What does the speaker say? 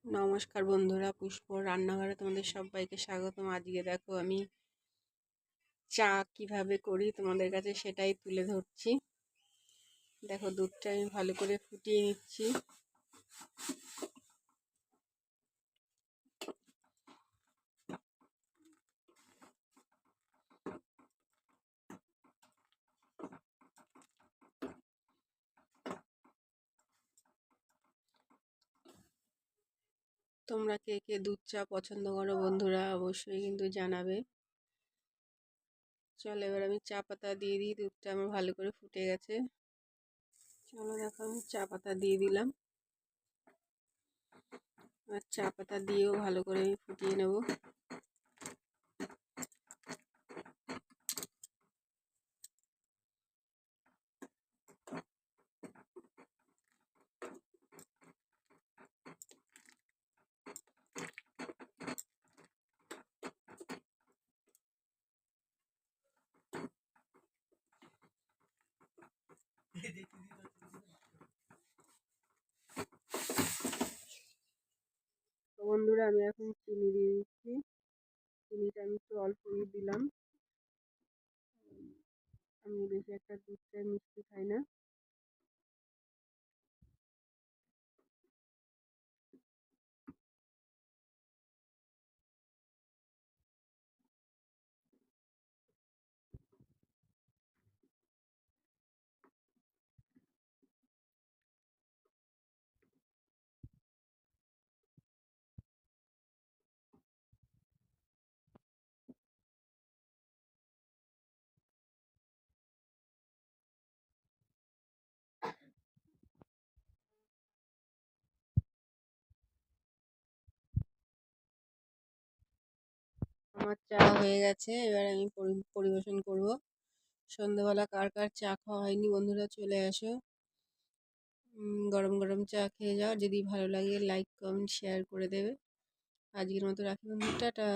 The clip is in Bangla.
নমস্কার বন্ধুরা, পুষ্প রান্নাঘরে তোমাদের সবাইকে স্বাগতম। আজকে দেখো আমি চা কিভাবে করি তোমাদের কাছে সেটাই তুলে ধরছি। দেখো দুধটা আমি ভালো করে ফুটিয়ে নিচ্ছি। তোমরা কে কে দুধ চা পছন্দ করো বন্ধুরা, অবশ্যই কিন্তু জানাবে। চলো এবার আমি চা পাতা দিয়ে দিই। দুধটা আমার ভালো করে ফুটে গেছে। চলো দেখো আমি চা পাতা দিয়ে দিলাম। আর চা পাতা দিয়েও ভালো করে আমি ফুটিয়ে নেব। তো বন্ধুরা আমি এখন চিনি দিয়ে দিচ্ছি। চিনিটা আমি একটু অল্পই দিলাম। আমি বেশি একটা দুধটা মিষ্টি খাই না। আমার চা হয়ে গেছে, এবার আমি পরিবেশন করব। সন্ধ্যাবেলা কার কার চা খাওয়া হয়নি বন্ধুরা চলে আসো, গরম গরম চা খেয়ে যাও। যদি ভালো লাগে লাইক কমেন্ট শেয়ার করে দেবে। আজকের মতো রাখি বন্ধু, টাটা।